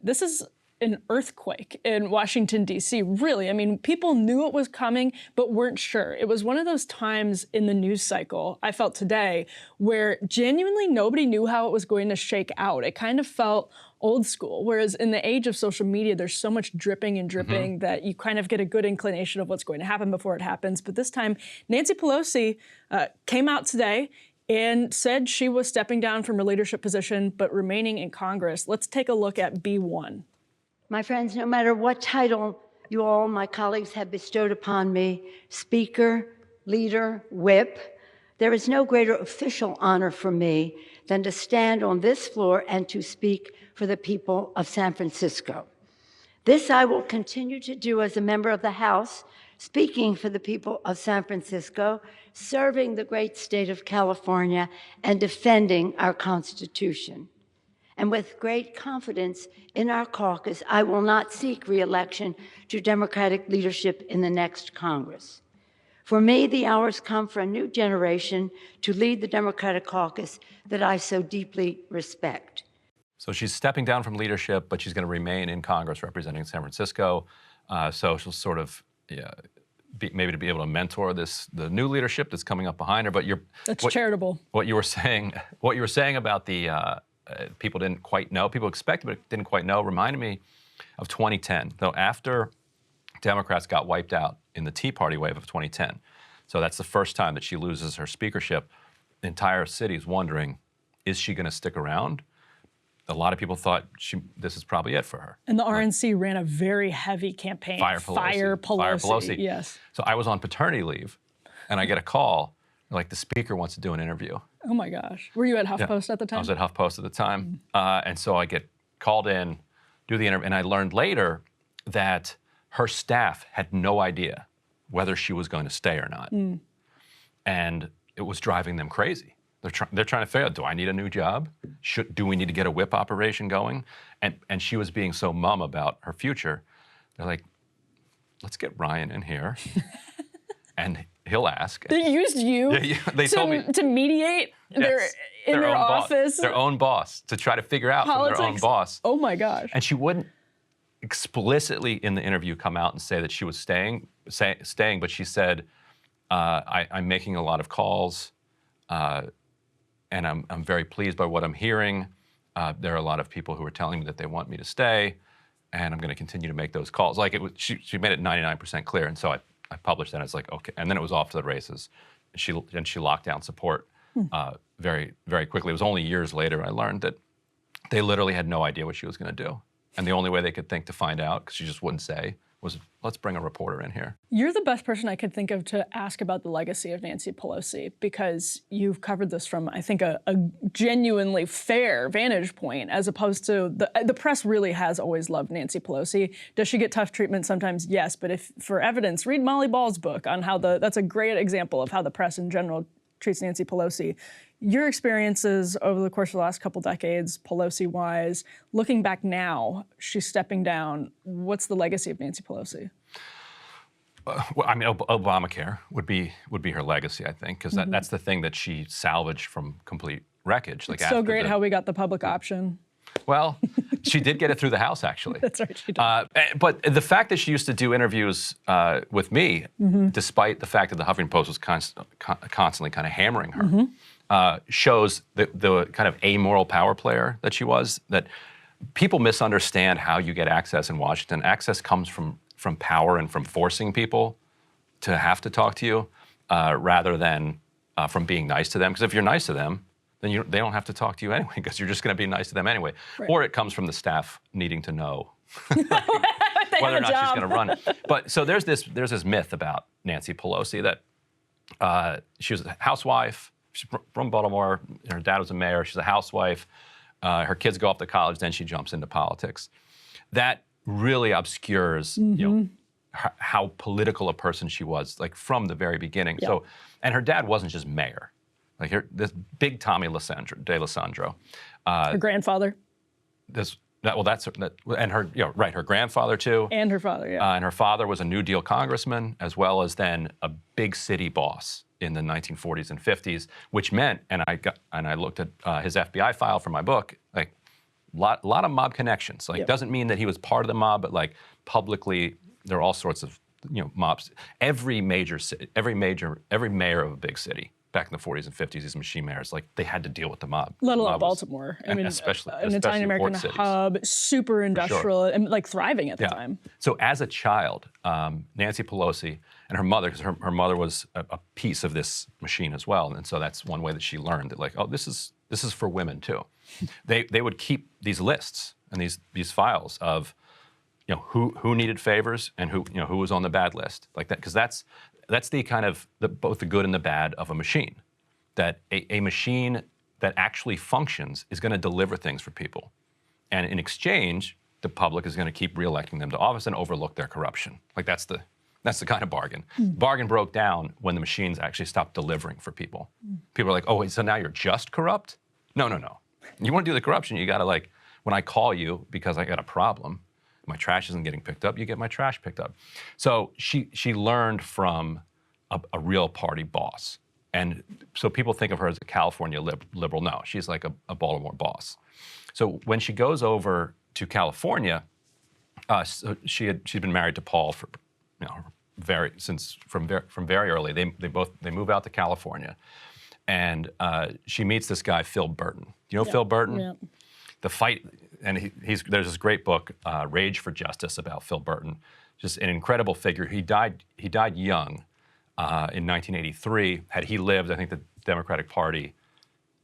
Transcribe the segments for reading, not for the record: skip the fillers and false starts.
this is an earthquake in Washington, D.C., really. I mean, people knew it was coming, but weren't sure. It was one of those times in the news cycle, I felt today, where genuinely nobody knew how it was going to shake out. It kind of felt old school, whereas in the age of social media, there's so much dripping and dripping that you kind of get a good inclination of what's going to happen before it happens. But this time, Nancy Pelosi came out today and said she was stepping down from her leadership position, but remaining in Congress. Let's take a look at B1. My friends, no matter what title you all, my colleagues, have bestowed upon me, Speaker, Leader, Whip, there is no greater official honor for me than to stand on this floor and to speak for the people of San Francisco. This I will continue to do as a member of the House, speaking for the people of San Francisco, serving the great state of California, and defending our Constitution. And with great confidence in our caucus, I will not seek re-election to Democratic leadership in the next Congress. For me, the hour's come for a new generation to lead the Democratic caucus that I so deeply respect. So she's stepping down from leadership, but she's going to remain in Congress representing San Francisco. So she'll sort of maybe to be able to mentor the new leadership that's coming up behind her. But that's charitable. What you were saying about the people didn't quite know, people expected but didn't quite know, reminded me of 2010. So after Democrats got wiped out in the Tea Party wave of 2010, so that's the first time that she loses her speakership, the entire city's wondering, is she going to stick around? A lot of people thought this is probably it for her. And the RNC ran a very heavy campaign. Fire Pelosi. Fire Pelosi. Yes. So I was on paternity leave, and I get a call, like the speaker wants to do an interview. Oh my gosh. Were you at HuffPost at the time? I was at HuffPost at the time. And so I get called in, do the interview, and I learned later that her staff had no idea whether she was going to stay or not. And it was driving them crazy. They're trying to figure out, do I need a new job? Do we need to get a whip operation going? And she was being so mum about her future. They're like, let's get Ryan in here, and he'll ask. They used you told me, to mediate in their office. Their own boss, to try to figure out Politics. from their own boss. Oh my gosh. And she wouldn't explicitly in the interview come out and say that she was staying, but she said, I'm making a lot of calls, and I'm very pleased by what I'm hearing. There are a lot of people who are telling me that they want me to stay, and I'm going to continue to make those calls. Like she made it 99% clear, and so I published that. It's like, okay, and then it was off to the races. And she locked down support very, very quickly. It was only years later I learned that they literally had no idea what she was going to do, and the only way they could think to find out, because she just wouldn't say, was let's bring a reporter in here. You're the best person I could think of to ask about the legacy of Nancy Pelosi, because you've covered this from, I think, a genuinely fair vantage point, as opposed to the press really has always loved Nancy Pelosi. Does she get tough treatment sometimes? Yes, but if for evidence, read Molly Ball's book on how that's a great example of how the press in general treats Nancy Pelosi. Your experiences over the course of the last couple decades, Pelosi-wise, looking back now, she's stepping down. What's the legacy of Nancy Pelosi? Well, I mean, Obamacare would be her legacy, I think, because that's the thing that she salvaged from complete wreckage. Like, it's so great how we got the public option. Well, she did get it through the House, actually. That's right, she did. But the fact that she used to do interviews with me, despite the fact that the Huffington Post was constantly kind of hammering her, shows the kind of amoral power player that she was, that people misunderstand how you get access in Washington. Access comes from power and from forcing people to have to talk to you rather than from being nice to them. Because if you're nice to them, then they don't have to talk to you anyway, because you're just going to be nice to them anyway. Right. Or it comes from the staff needing to know whether or not she's going to run. But so there's this myth about Nancy Pelosi that she was a housewife. She's from Baltimore. Her dad was a mayor. She's a housewife. Her kids go off to college. Then she jumps into politics. That really obscures, how political a person she was, like from the very beginning. Yeah. So, and her dad wasn't just mayor. Like this big Tommy DeLisandro. Her grandfather. And her, her grandfather too. And her father, yeah. And her father was a New Deal congressman, as well as then a big city boss in the 1940s and 50s, which meant, and I looked at his FBI file for my book, like lot of mob connections. Like, Yep. doesn't mean that he was part of the mob, but like publicly, there are all sorts of mobs. Every major city, every mayor of a big city back in the 40s and 50s, these machine mayors, like they had to deal with the mob. Let alone mob Baltimore. I mean, especially an Italian-American port cities. hub, super industrial and like thriving at the time. So as a child, Nancy Pelosi and her mother, because her mother was a piece of this machine as well, and so that's one way that she learned that, like, oh, this is for women too. They would keep these lists and these files of who needed favors and who was on the bad list, like that, because that's the kind of both the good and the bad of a machine. That a machine that actually functions is going to deliver things for people, and in exchange, the public is going to keep reelecting them to office and overlook their corruption. Like that's the kind of bargain. Bargain broke down when the machines actually stopped delivering for people. People are like, oh, wait, so now you're just corrupt? No. You want to do the corruption, you got to, like, when I call you because I got a problem, my trash isn't getting picked up, you get my trash picked up. So she learned from a real party boss. And so people think of her as a California liberal. No, she's like a Baltimore boss. So when she goes over to California, so she'd been married to Paul for from very early. They move out to California, and she meets this guy Phil Burton. You know Phil Burton? Yeah. The fight, and there's this great book, Rage for Justice, about Phil Burton. Just an incredible figure. He died young in 1983. Had he lived, I think the Democratic Party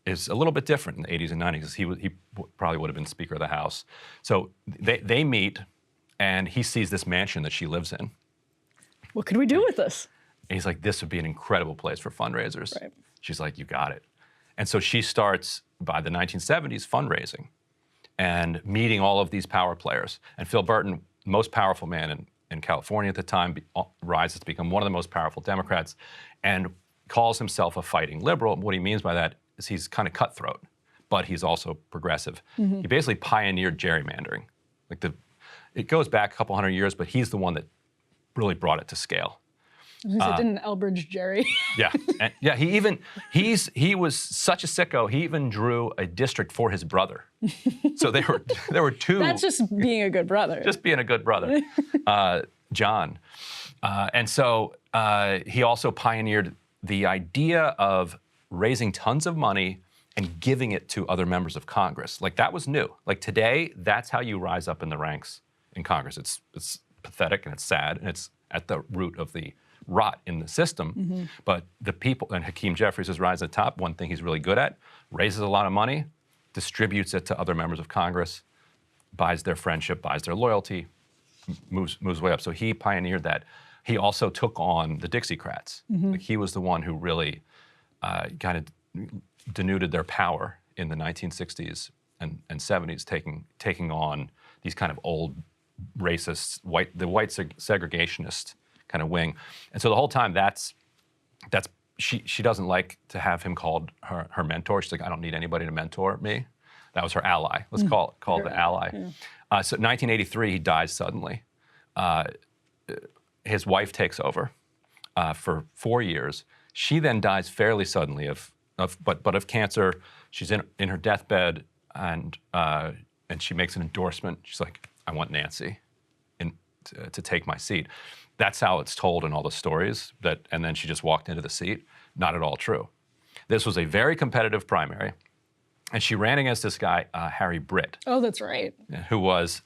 is a little bit different in the 80s and 90s. He probably would have been Speaker of the House. So they meet, and he sees this mansion that she lives in. What could we do with this? And he's like, this would be an incredible place for fundraisers. Right. She's like, you got it. And so she starts, by the 1970s, fundraising and meeting all of these power players. And Phil Burton, most powerful man in California at the time, rises to become one of the most powerful Democrats and calls himself a fighting liberal. What he means by that is he's kind of cutthroat, but he's also progressive. Mm-hmm. He basically pioneered gerrymandering. It goes back a couple hundred years, but he's the one that really brought it to scale. Didn't Elbridge Gerry? Yeah. He was such a sicko. He even drew a district for his brother. So there were two. That's just being a good brother. Just being a good brother, John. And so he also pioneered the idea of raising tons of money and giving it to other members of Congress. Like, that was new. Like, today, that's how you rise up in the ranks in Congress. It's pathetic and it's sad and it's at the root of the rot in the system. Mm-hmm. But the people, and Hakeem Jeffries is rising to the top. One thing he's really good at, raises a lot of money, distributes it to other members of Congress, buys their friendship, buys their loyalty, moves way up. So he pioneered that. He also took on the Dixiecrats. Mm-hmm. Like, he was the one who really kind of denuded their power in the 1960s and 70s, taking on these kind of old racist, the white segregationist kind of wing. And so the whole time she doesn't like to have him called her mentor. She's like, I don't need anybody to mentor me. That was her ally. Let's call the ally. Yeah. So 1983, he dies suddenly. His wife takes over for 4 years. She then dies fairly suddenly of cancer. She's in her deathbed, and she makes an endorsement. She's like, I want Nancy to take my seat. That's how it's told in all the stories, and then she just walked into the seat. Not at all true. This was a very competitive primary, and she ran against this guy, Harry Britt. Oh, that's right. Who was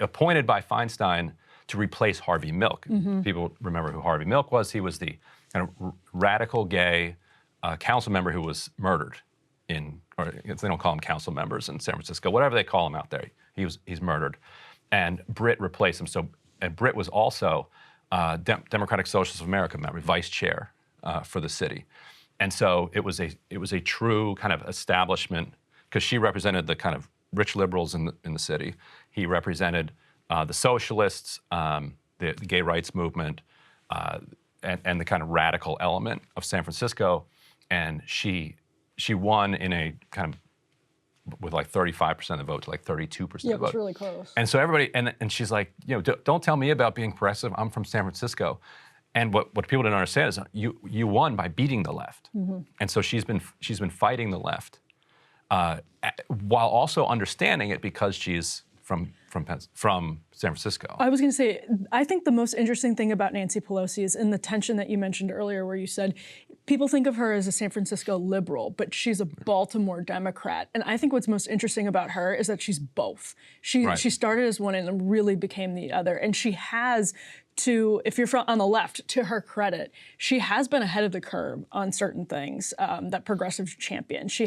appointed by Feinstein to replace Harvey Milk. Mm-hmm. People remember who Harvey Milk was. He was the kind of radical gay council member who was murdered or they don't call them council members in San Francisco, whatever they call him out there. He's murdered. And Britt replaced him. And Britt was also Democratic Socialists of America member, vice chair for the city. And so it was a true kind of establishment, because she represented the kind of rich liberals in the city. He represented the socialists, the gay rights movement, and the kind of radical element of San Francisco. And she won in a kind of with like 35% of the vote to like 32% of the vote. Yeah, it was really close. And so everybody, and she's like, don't tell me about being progressive. I'm from San Francisco. And what people didn't understand is you won by beating the left. Mm-hmm. And so she's been fighting the left while also understanding it because she's from San Francisco. I was going to say, I think the most interesting thing about Nancy Pelosi is in the tension that you mentioned earlier, where you said people think of her as a San Francisco liberal, but she's a Baltimore Democrat. And I think what's most interesting about her is that she's both. She started as one and really became the other. And she has if you're on the left, to her credit, she has been ahead of the curve on certain things that progressives champion. She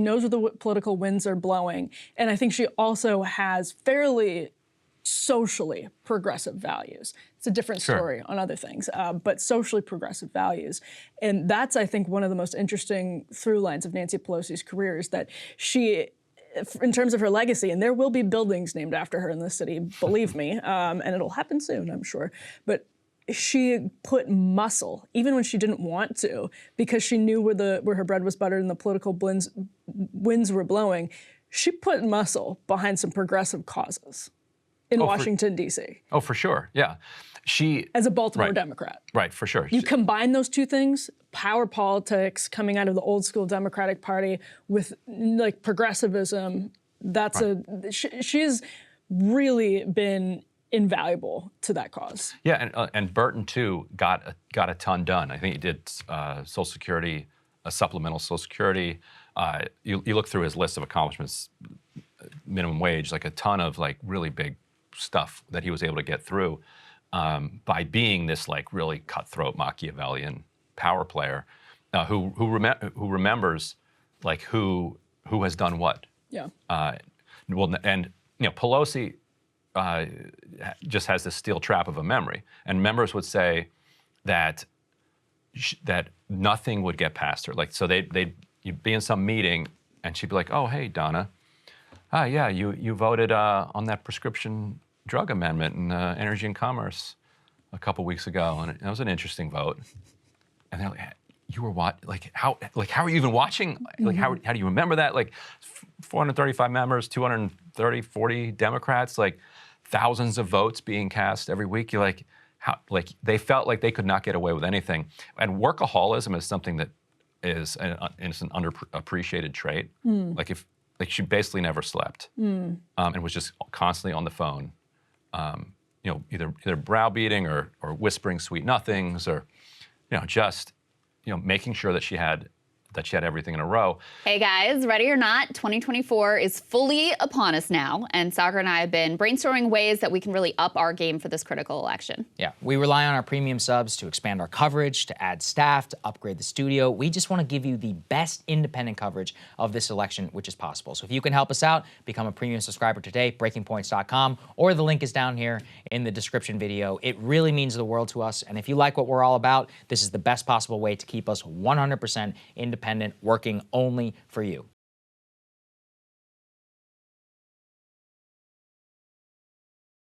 knows where the political winds are blowing. And I think she also has fairly socially progressive values. It's a different story on other things, but socially progressive values. And that's, I think, one of the most interesting through lines of Nancy Pelosi's career is that she, in terms of her legacy, and there will be buildings named after her in this city, believe me, and it'll happen soon, I'm sure, but she put muscle, even when she didn't want to, because she knew where her bread was buttered and the political winds were blowing. She put muscle behind some progressive causes in Washington, D.C. Oh, for sure, yeah. As a Baltimore Democrat. Right, for sure. You combine those two things, power politics coming out of the old school Democratic Party with like progressivism, she's really been invaluable to that cause. Yeah, and Burton too got a ton done. I think he did Social Security, a supplemental Social Security. You look through his list of accomplishments, minimum wage, like a ton of like really big stuff that he was able to get through by being this like really cutthroat Machiavellian power player who remembers like who has done what. Yeah. Well, and Pelosi just has this steel trap of a memory, and members would say that nothing would get past her. Like so, you'd be in some meeting, and she'd be like, "Oh, hey, Donna, yeah, you voted on that prescription drug amendment in Energy and Commerce a couple weeks ago, and that was an interesting vote." And they're like, "You were what? Like how are you even watching? Like how do you remember that? Like 435 members, 40 Democrats, like thousands of votes being cast every week. You're like, how? Like they felt like they could not get away with anything. And workaholism is something that is an underappreciated trait. Like she basically never slept and was just constantly on the phone, either browbeating or whispering sweet nothings or just making sure that she had everything in a row. Hey guys, ready or not, 2024 is fully upon us now, and Sagar and I have been brainstorming ways that we can really up our game for this critical election. Yeah, we rely on our premium subs to expand our coverage, to add staff, to upgrade the studio. We just want to give you the best independent coverage of this election, which is possible. So if you can help us out, become a premium subscriber today, breakingpoints.com, or the link is down here in the description video. It really means the world to us, and if you like what we're all about, this is the best possible way to keep us 100% independent, working only for you.